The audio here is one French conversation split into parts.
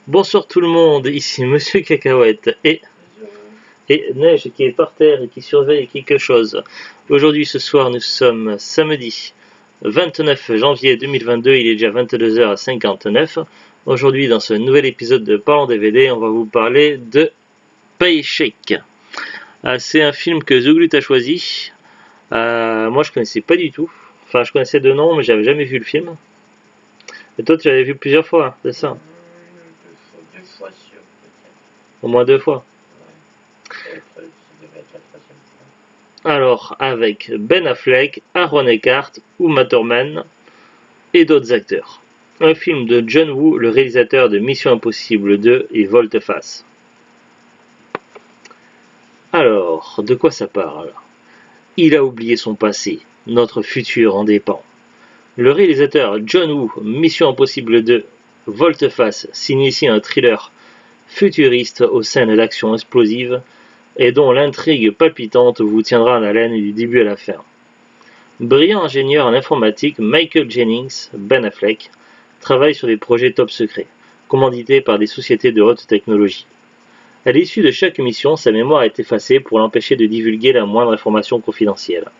Bonsoir tout le monde, ici Monsieur Cacahuète et Neige qui est par terre et qui surveille quelque chose. Aujourd'hui, ce soir, nous sommes samedi 29 janvier 2022, il est déjà 22h59. Aujourd'hui, dans ce nouvel épisode de Parlons DVD, on va vous parler de Paycheck. C'est un film que Zouglut a choisi. Moi, je connaissais pas du tout. Enfin, je connaissais de nom, mais j'avais jamais vu le film. Et toi, tu l'avais vu plusieurs fois, c'est ça? Deux fois sûr, peut-être. Au moins deux fois. Ouais. Ça devait être la troisième fois. Alors, avec Ben Affleck, Aaron Eckhart, Uma Thurman et d'autres acteurs. Un film de John Woo, le réalisateur de Mission Impossible 2 et Volte-Face. Alors, de quoi ça parle? Il a oublié son passé, notre futur en dépend. Le réalisateur John Woo, Mission Impossible 2, Volte-Face s'initie un thriller futuriste aux scènes d'action explosives et dont l'intrigue palpitante vous tiendra en haleine du début à la fin. Brillant ingénieur en informatique, Michael Jennings, Ben Affleck, travaille sur des projets top secrets, commandités par des sociétés de haute technologie. À l'issue de chaque mission, sa mémoire est effacée pour l'empêcher de divulguer la moindre information confidentielle.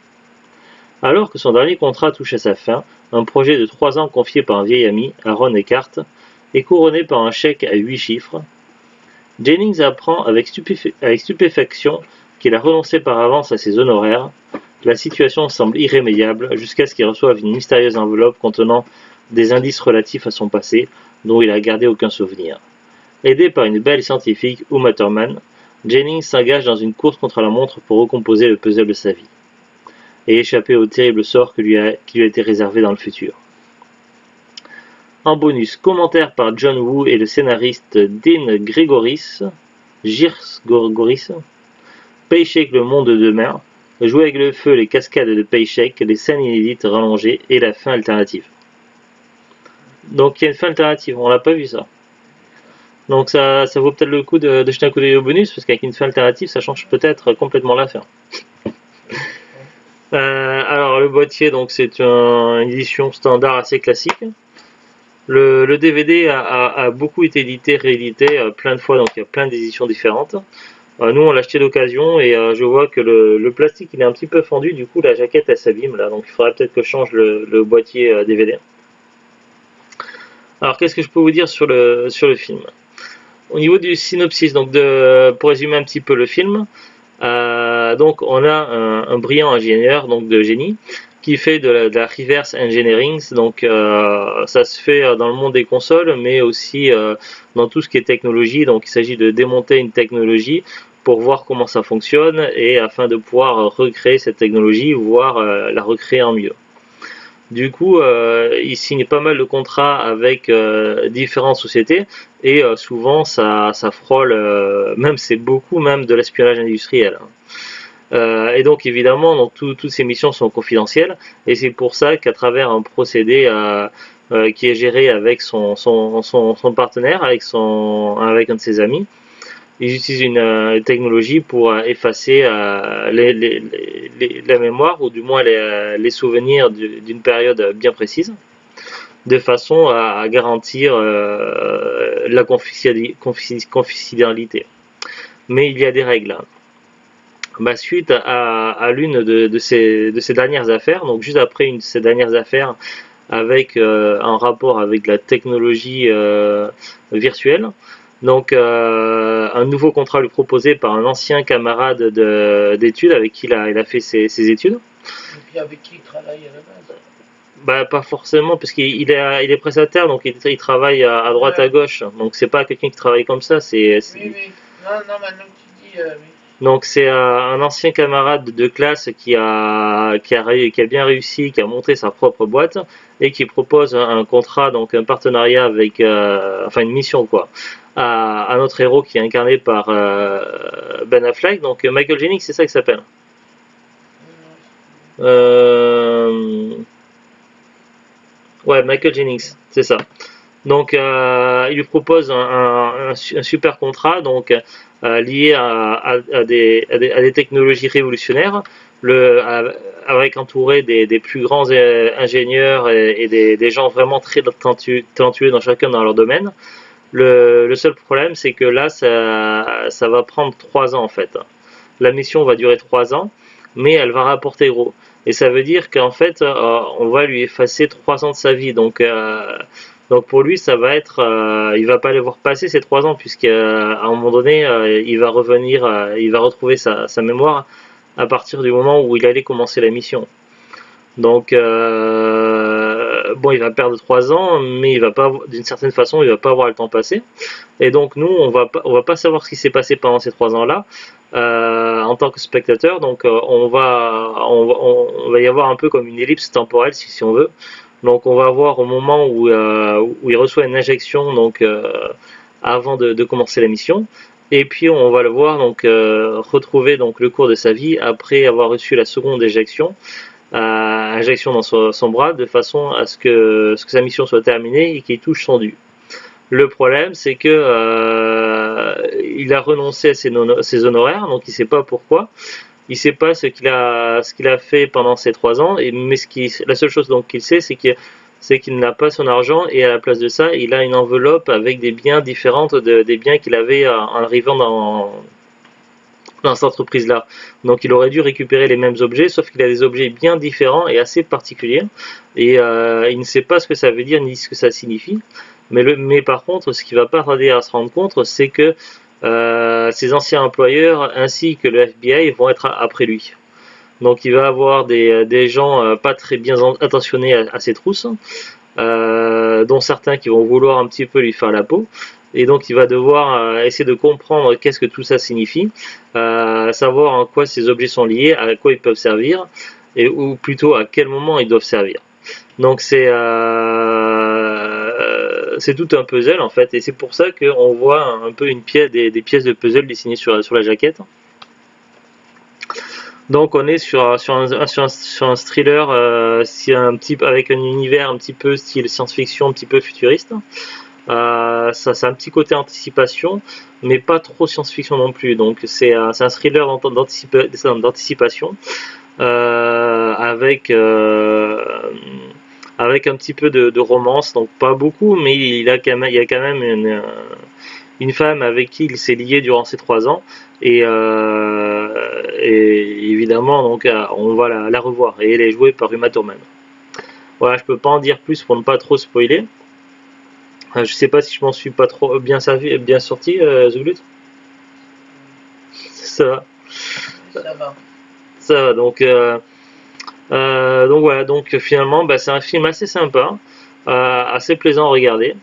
Alors que son dernier contrat touche à sa fin, un projet de 3 ans confié par un vieil ami, Aaron Eckhart, est couronné par un chèque à 8 chiffres. Jennings apprend avec stupéfaction qu'il a renoncé par avance à ses honoraires. La situation semble irrémédiable jusqu'à ce qu'il reçoive une mystérieuse enveloppe contenant des indices relatifs à son passé dont il a gardé aucun souvenir. Aidé par une belle scientifique, Uma Thurman, Jennings s'engage dans une course contre la montre pour recomposer le puzzle de sa vie et échapper au terrible sort qui lui a été réservé dans le futur. En bonus, commentaire par John Woo et le scénariste Dean Gregoris, Paycheck le monde de demain, jouer avec le feu, les cascades de Paycheck, les scènes inédites rallongées et la fin alternative. Donc il y a une fin alternative, on l'a pas vu ça. Donc ça vaut peut-être le coup de jeter un coup d'œil au bonus, parce qu'avec une fin alternative, ça change peut-être complètement la fin. Alors le boîtier, donc c'est une édition standard assez classique. Le DVD a beaucoup été édité, réédité plein de fois, donc il y a plein d'éditions différentes. Nous on l'a acheté d'occasion et je vois que le plastique il est un petit peu fendu, du coup la jaquette elle s'abîme là, donc il faudrait peut-être que je change le boîtier DVD. Alors qu'est-ce que je peux vous dire sur le film? Au niveau du synopsis, donc pour résumer un petit peu le film, donc on a un brillant ingénieur donc de génie qui fait de la reverse engineering, donc ça se fait dans le monde des consoles, mais aussi dans tout ce qui est technologie. Donc il s'agit de démonter une technologie pour voir comment ça fonctionne et afin de pouvoir recréer cette technologie, voire la recréer en mieux. Du coup, il signe pas mal de contrats avec différentes sociétés et souvent ça frôle, même c'est beaucoup même de l'espionnage industriel. Et donc évidemment, donc, toutes ces missions sont confidentielles et c'est pour ça qu'à travers un procédé qui est géré avec son partenaire, avec un de ses amis, ils utilisent une technologie pour effacer la mémoire ou du moins les souvenirs d'une période bien précise, de façon à garantir la confidentialité. Mais il y a des règles. Suite à l'une de ces dernières affaires, donc juste après une de ces dernières affaires avec un rapport avec la technologie virtuelle, donc un nouveau contrat lui proposé par un ancien camarade d'études avec qui il a fait ses études. Et puis avec qui il travaille à la base? Pas forcément, parce qu'il est prestataire, donc il travaille à droite à gauche, donc c'est pas quelqu'un qui travaille comme ça. Oui. Non, maintenant que tu dis, oui. Donc c'est un ancien camarade de classe qui a bien réussi, qui a monté sa propre boîte et qui propose un contrat, donc un partenariat avec, enfin une mission quoi, à notre héros qui est incarné par Ben Affleck, donc Michael Jennings, c'est ça qu'il s'appelle. Ouais, Michael Jennings, c'est ça. Donc il lui propose un super contrat, donc lié à des technologies révolutionnaires avec entouré des plus grands ingénieurs et des gens vraiment très talentueux dans chacun dans leur domaine. Le seul problème, c'est que là, ça va prendre 3 ans en fait. La mission va durer 3 ans, mais elle va rapporter gros. Et ça veut dire qu'en fait, on va lui effacer 3 ans de sa vie. Donc pour lui, ça va être, il va pas les voir passer ces 3 ans, puisqu'à un moment donné, il va revenir, il va retrouver sa mémoire à partir du moment où il allait commencer la mission. Donc bon, il va perdre 3 ans, mais il va pas, d'une certaine façon, il va pas avoir le temps passé. Et donc nous, on va pas savoir ce qui s'est passé pendant ces 3 ans-là en tant que spectateur. Donc on va y avoir un peu comme une ellipse temporelle, si on veut. Donc on va voir au moment où il reçoit une injection, donc avant de commencer la mission. Et puis on va le voir donc retrouver donc le cours de sa vie après avoir reçu la seconde injection dans son bras, de façon à ce que sa mission soit terminée et qu'il touche son dû. Le problème, c'est que il a renoncé à ses honoraires, donc il ne sait pas pourquoi. Il ne sait pas ce qu'il a fait pendant ces 3 ans, mais la seule chose donc qu'il sait, c'est qu'il n'a pas son argent, et à la place de ça, il a une enveloppe avec des biens différentes des biens qu'il avait en arrivant dans cette entreprise-là. Donc il aurait dû récupérer les mêmes objets, sauf qu'il a des objets bien différents et assez particuliers, et il ne sait pas ce que ça veut dire ni ce que ça signifie. Mais par contre, ce qu'il va pas tarder à se rendre compte, c'est que ses anciens employeurs ainsi que le FBI vont être après lui. Donc il va avoir des gens pas très bien attentionnés à ses trousses, dont certains qui vont vouloir un petit peu lui faire la peau. Et donc il va devoir essayer de comprendre qu'est-ce que tout ça signifie, savoir en quoi ces objets sont liés, à quoi ils peuvent servir, ou plutôt à quel moment ils doivent servir. Donc c'est tout un puzzle en fait, et c'est pour ça qu'on voit un peu des pièces de puzzle dessinées sur la jaquette. Donc on est sur un thriller avec un univers un petit peu style science-fiction, un petit peu futuriste. Ça a un petit côté anticipation, mais pas trop science-fiction non plus. Donc c'est un thriller d'anticipation avec un petit peu de romance, donc pas beaucoup, mais il y a quand même une femme avec qui il s'est lié durant ces 3 ans, et évidemment donc on va la revoir, et elle est jouée par Uma Thurman. Voilà, je peux pas en dire plus pour ne pas trop spoiler. Je sais pas si je m'en suis pas trop bien sorti, Zulut. Ça va. Ça va, donc voilà, donc finalement c'est un film assez sympa, assez plaisant à regarder.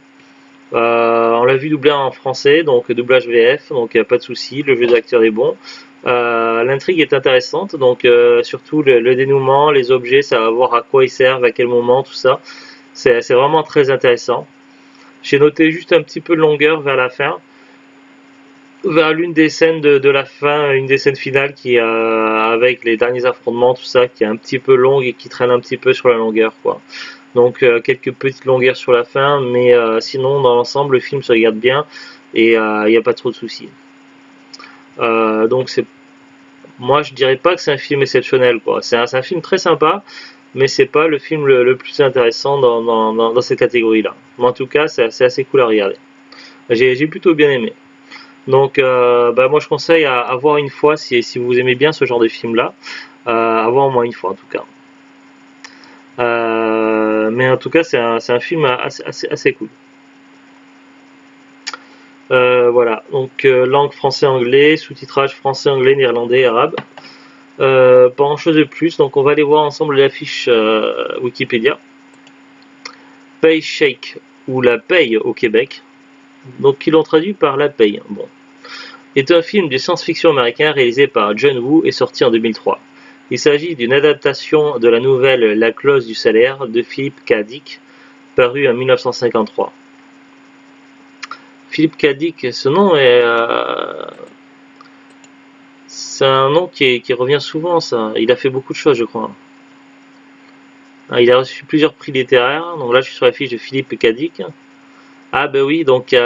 On l'a vu doublé en français, donc doublage VF, donc il n'y a pas de souci, le jeu d'acteur est bon. L'intrigue est intéressante, donc surtout le dénouement, les objets, ça va voir à quoi ils servent, à quel moment, tout ça. C'est vraiment très intéressant. J'ai noté juste un petit peu de longueur vers la fin, vers l'une des scènes de la fin, une des scènes finales qui avec les derniers affrontements, tout ça, qui est un petit peu longue et qui traîne un petit peu sur la longueur, quoi. Donc quelques petites longueurs sur la fin, mais sinon dans l'ensemble le film se regarde bien, et il n'y a pas trop de soucis. Donc moi je dirais pas que c'est un film exceptionnel, quoi. C'est un film très sympa, mais c'est pas le film le plus intéressant dans cette catégorie-là. Mais en tout cas, c'est assez cool à regarder. J'ai plutôt bien aimé. Donc moi je conseille à voir une fois si vous aimez bien ce genre de film-là, à voir au moins une fois en tout cas. Mais en tout cas, c'est un film assez cool. Voilà, donc langue français-anglais, sous-titrage français-anglais, néerlandais, arabe. Pas grand chose de plus, donc on va aller voir ensemble l'affiche Wikipédia. Pay Shake, ou La Paye au Québec, donc ils l'ont traduit par La Paye. Bon, est un film de science-fiction américain réalisé par John Woo et sorti en 2003. Il s'agit d'une adaptation de la nouvelle La clause du salaire de Philip K. Dick, paru en 1953. Philip K. Dick, ce nom est... c'est un nom qui revient souvent, ça. Il a fait beaucoup de choses, je crois. Il a reçu plusieurs prix littéraires. Donc là, je suis sur la fiche de Philip K. Dick. Ah ben oui, donc il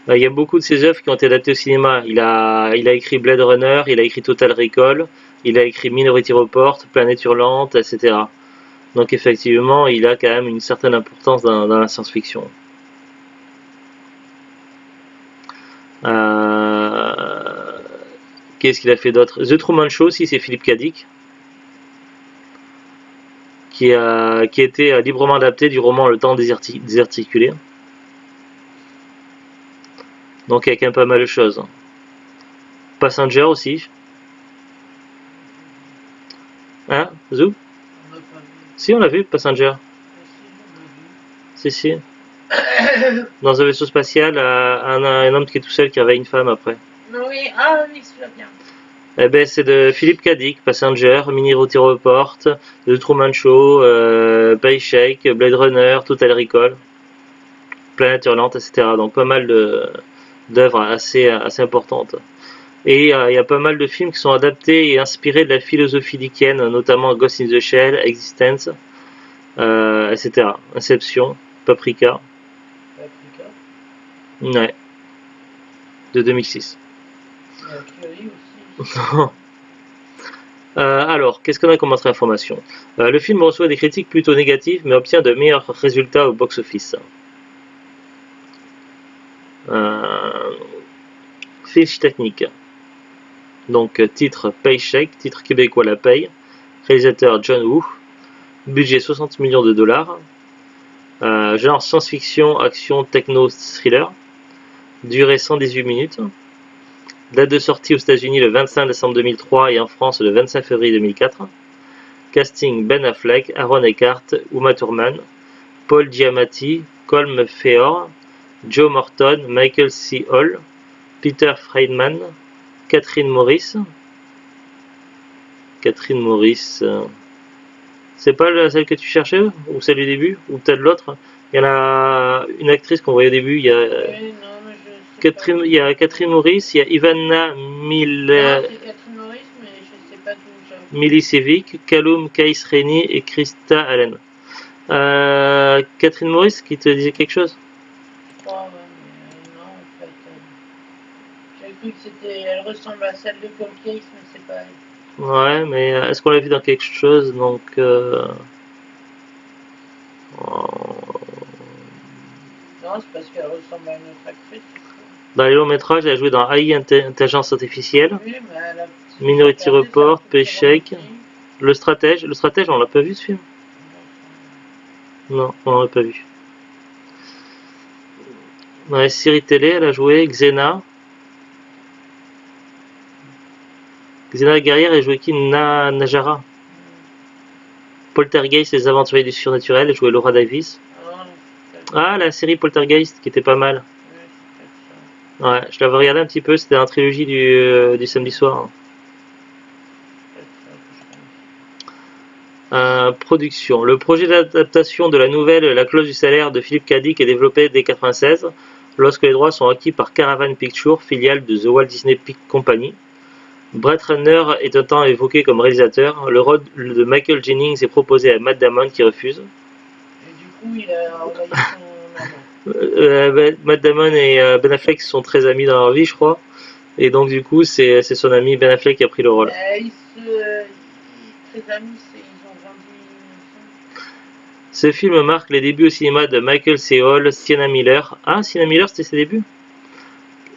y a beaucoup de ses œuvres qui ont été adaptées au cinéma. Il a écrit Blade Runner, il a écrit Total Recall, Il a écrit Minority Report, Planète Hurlante, etc. Donc effectivement, il a quand même une certaine importance dans la science-fiction. Qu'est-ce qu'il a fait d'autre? The Truman Show aussi, c'est Philippe K. Dick, qui a été librement adapté du roman Le Temps désarticulé. Donc il y a quand même pas mal de choses. Passenger aussi. Hein, Zou? Si, on l'a vu, Passenger. Si. Dans un vaisseau spatial, un homme qui est tout seul qui réveille une femme après. Oui, ah oui, celui-là bien. Eh ben, c'est de Philippe K. Dick, Passenger, Minority Report, The Truman Show, Paycheck, Blade Runner, Total Recall, Planète Hurlante, etc. Donc pas mal d'œuvres assez importantes. Et il y a pas mal de films qui sont adaptés et inspirés de la philosophie dickienne, notamment Ghost in the Shell, Existence, etc. Inception, Paprika. Ouais. De 2006. Alors, qu'est-ce qu'on a comme autre information? Le film reçoit des critiques plutôt négatives, mais obtient de meilleurs résultats au box-office. Fiche technique. Donc, titre Paycheck, titre québécois La Paye. Réalisateur John Woo. Budget 60 millions de dollars. Genre science-fiction, action, techno, thriller. Durée 118 minutes. Date de sortie aux États-Unis le 25 décembre 2003 et en France le 25 février 2004. Casting Ben Affleck, Aaron Eckhart, Uma Thurman, Paul Giamatti, Colm Feore, Joe Morton, Michael C. Hall, Peter Friedman, Catherine Morris. C'est pas celle que tu cherchais ou celle du début ou peut-être l'autre? Il y en a une actrice qu'on voyait au début. Il y a Catherine Morris, il y a Ivana Milicevic, Callum Kaisreni et Krista Allen. Catherine Morris qui te disait quelque chose? Je crois, non, en fait. J'avais cru que elle ressemble à celle de Cold Case, mais c'est pas elle. Ouais, mais est-ce qu'on l'a vu dans quelque chose? Donc. Non, c'est parce qu'elle ressemble à une autre actrice. Dans les longs métrages, elle a joué dans AI, Intelligence Artificielle, oui, mais elle a... Minority Report, Paycheck, Le Stratège, on l'a pas vu ce film? Non, on l'a pas vu. Dans les séries télé, elle a joué Xena. Xena la guerrière, elle a joué qui? Najara. Poltergeist, Les Aventuriers du Surnaturel, elle a joué Laura Davis. Ah, la série Poltergeist, qui était pas mal. Ouais, je l'avais regardé un petit peu, c'était dans la trilogie du samedi soir. Production. Le projet d'adaptation de la nouvelle La clause du salaire de Philippe K. Dick est développé dès 1996, lorsque les droits sont acquis par Caravan Pictures, filiale de The Walt Disney Company. Brett Ratner est un temps évoqué comme réalisateur. Le rôle de Michael Jennings est proposé à Matt Damon qui refuse. Et du coup, il a envoyé son amant. Matt Damon et Ben Affleck sont très amis dans leur vie, je crois. Et donc, du coup, c'est son ami Ben Affleck qui a pris le rôle. Très amis, ils ont grandi. Ce film marque les débuts au cinéma de Michael C. Hall, Sienna Miller. Ah, Sienna Miller, c'était ses débuts?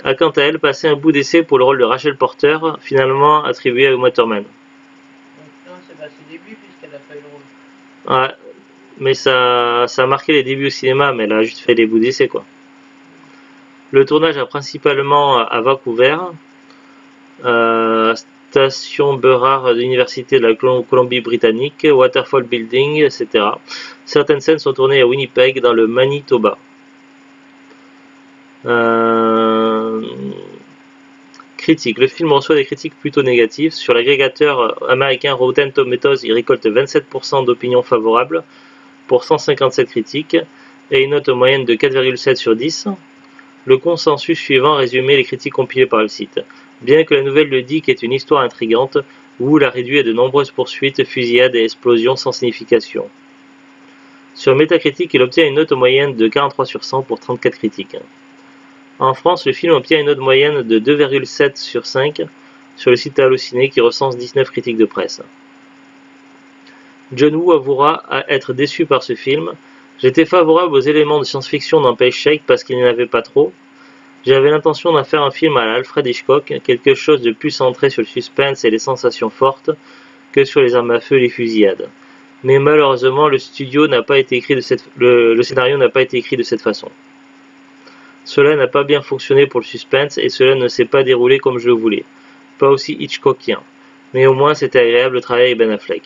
A quant à elle passé un bout d'essai pour le rôle de Rachel Porter, finalement attribué à Uma Thurman. Donc non, c'est pas ses débuts puisqu'elle a pas eu le rôle. Ouais, mais ça a marqué les débuts au cinéma, mais elle a juste fait des bouts d'essai quoi. Le tournage a principalement à Vancouver, station Burrard de l'université de la Colombie-Britannique, Waterfall Building, etc. Certaines scènes sont tournées à Winnipeg dans le Manitoba. Critique. Le film reçoit des critiques plutôt négatives. Sur l'agrégateur américain Rotten Tomatoes, il récolte 27% d'opinions favorables pour 157 critiques et une note moyenne de 4,7 sur 10. Le consensus suivant résumait les critiques compilées par le site. Bien que la nouvelle de Dick ait une histoire intrigante, Wu l'a réduit à de nombreuses poursuites, fusillades et explosions sans signification. Sur Metacritic, il obtient une note moyenne de 43 sur 100 pour 34 critiques. En France, le film obtient une note moyenne de 2,7 sur 5 sur le site Allociné qui recense 19 critiques de presse. John Woo avouera être déçu par ce film. J'étais favorable aux éléments de science-fiction dans Paycheck parce qu'il n'y en avait pas trop. J'avais l'intention d'en faire un film à la Alfred Hitchcock, quelque chose de plus centré sur le suspense et les sensations fortes que sur les armes à feu et les fusillades. Mais malheureusement, le scénario n'a pas été écrit de cette façon. Cela n'a pas bien fonctionné pour le suspense et cela ne s'est pas déroulé comme je le voulais. Pas aussi Hitchcockien. Mais au moins c'était agréable de travailler avec Ben Affleck.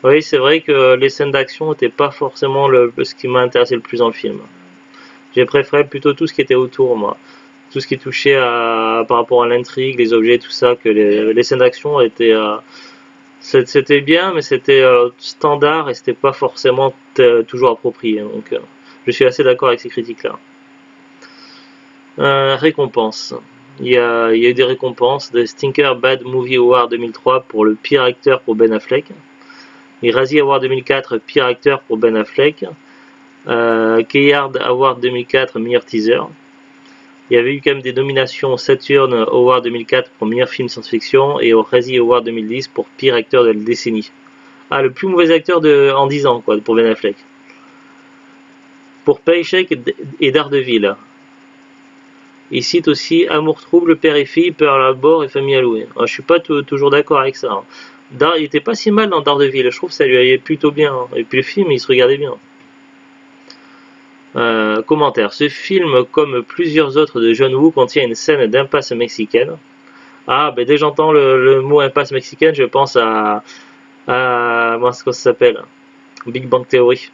Oui, c'est vrai que les scènes d'action n'étaient pas forcément ce qui m'a intéressé le plus dans le film. J'ai préféré plutôt tout ce qui était autour, moi. Tout ce qui touchait par rapport à l'intrigue, les objets, tout ça, que les scènes d'action étaient... c'était bien, mais c'était standard et c'était pas forcément toujours approprié. Donc, je suis assez d'accord avec ces critiques-là. Récompenses. Il y a eu des récompenses. The Stinker Bad Movie Award 2003 pour le pire acteur pour Ben Affleck. Les Razzie Award 2004 pire acteur pour Ben Affleck. Keyard Award 2004 meilleur teaser. Il y avait eu quand même des nominations au Saturn Award 2004 pour meilleur film science-fiction et au Razzie Award 2010 pour pire acteur de la décennie. Ah, le plus mauvais acteur en 10 ans quoi, pour Ben Affleck. Pour Paycheck et Daredevil. Il cite aussi Amour trouble, père et fille, Pearl Harbor et Famille Allouée. Je suis pas toujours d'accord avec ça. Il était pas si mal dans Daredevil, je trouve que ça lui allait plutôt bien. Et puis le film, il se regardait bien. Commentaire. Ce film, comme plusieurs autres de John Woo, contient une scène d'impasse mexicaine. Ah, ben dès que j'entends le mot impasse mexicaine, je pense à comment ça s'appelle, Big Bang Theory.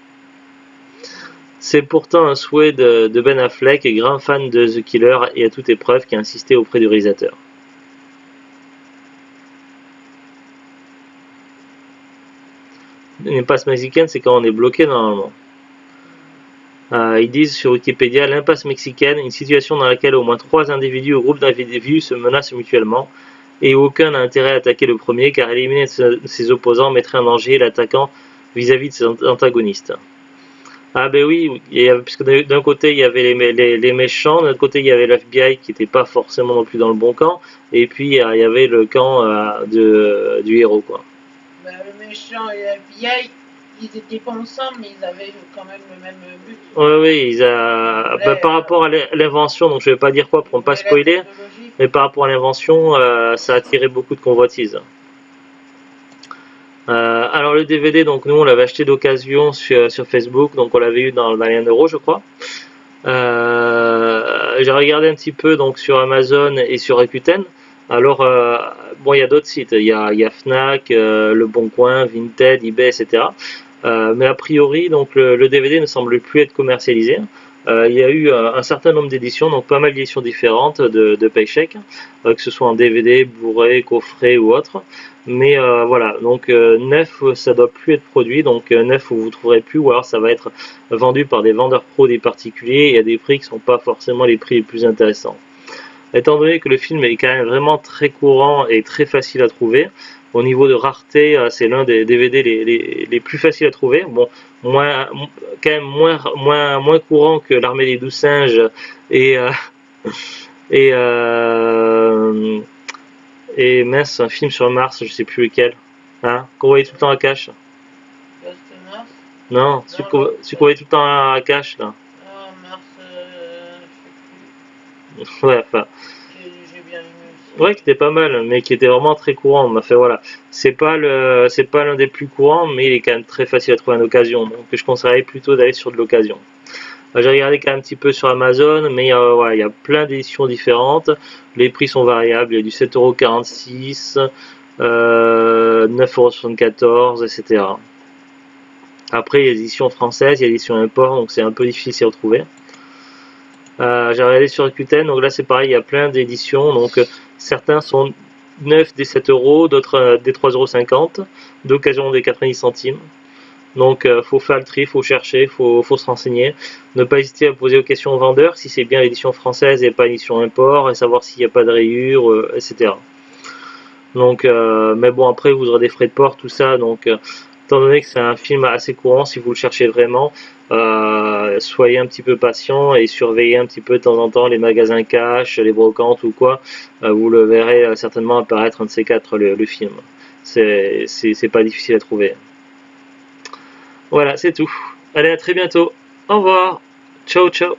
C'est pourtant un souhait de Ben Affleck, grand fan de The Killer et à toute épreuve qui a insisté auprès du réalisateur. Une impasse mexicaine, c'est quand on est bloqué normalement. Ils disent sur Wikipédia, l'impasse mexicaine, une situation dans laquelle au moins 3 individus ou groupes d'individus se menacent mutuellement et aucun n'a intérêt à attaquer le premier car éliminer ses opposants mettrait en danger l'attaquant vis-à-vis de ses antagonistes. Ah ben oui, puisque d'un côté il y avait les méchants, de l'autre côté il y avait l'FBI qui n'était pas forcément non plus dans le bon camp, et puis il y avait le camp du héros quoi. Ben, le méchant et l'FBI, ils étaient pas ensemble, mais ils avaient quand même le même but. Oui, par rapport à l'invention, donc je vais pas dire quoi pour ne pas spoiler, mais par rapport à l'invention, ça a attiré beaucoup de convoitises. Alors le DVD, donc nous on l'avait acheté d'occasion sur Facebook, donc on l'avait eu dans les 1€ je crois. J'ai regardé un petit peu donc sur Amazon et sur Rakuten. Alors bon, il y a d'autres sites, il y a Fnac, Le Bon Coin, Vinted, eBay, etc. Mais a priori donc le DVD ne semble plus être commercialisé. Il y a eu un certain nombre d'éditions, donc pas mal d'éditions différentes de Paycheck, que ce soit en DVD, Blu-ray, coffret ou autre. Mais voilà, donc neuf ça doit plus être produit, donc neuf vous trouverez plus, ou alors ça va être vendu par des vendeurs pro, des particuliers et à des prix qui ne sont pas forcément les prix les plus intéressants. Étant donné que le film est quand même vraiment très courant et très facile à trouver, au niveau de rareté, c'est l'un des DVD les plus faciles à trouver. Bon, quand même moins courant que L'Armée des 12 singes et mince, un film sur Mars, je sais plus lequel, hein, qu'on voyait tout le temps à cache. Non, celui qu'on voyait tout le temps à cache là. Ah, Mars, je sais plus. Ouais, enfin. J'ai bien aimé aussi. Ouais, qui était pas mal, mais qui était vraiment très courant. Mais enfin voilà, c'est pas l'un des plus courants, mais il est quand même très facile à trouver en occasion. Donc je conseillerais plutôt d'aller sur de l'occasion. J'ai regardé quand même un petit peu sur Amazon, mais voilà, il y a plein d'éditions différentes. Les prix sont variables, il y a du 7,46 €, 9,74 €, etc. Après, il y a des éditions françaises, il y a des éditions import, donc c'est un peu difficile à retrouver. J'ai regardé sur Rakuten, donc là c'est pareil, il y a plein d'éditions, donc certains sont neufs des 7 €, d'autres des 3,50 €, d'occasion des 90 centimes. Donc faut faire le tri, faut chercher, faut se renseigner. Ne pas hésiter à poser aux questions aux vendeurs si c'est bien l'édition française et pas l'édition import, et savoir s'il n'y a pas de rayures, etc. Donc mais bon, après vous aurez des frais de port, tout ça, donc étant donné que c'est un film assez courant, si vous le cherchez vraiment, soyez un petit peu patient et surveillez un petit peu de temps en temps les magasins cash, les brocantes ou quoi. Vous le verrez certainement apparaître un de ces quatre, le film. C'est pas difficile à trouver. Voilà, c'est tout. Allez, à très bientôt. Au revoir. Ciao, ciao.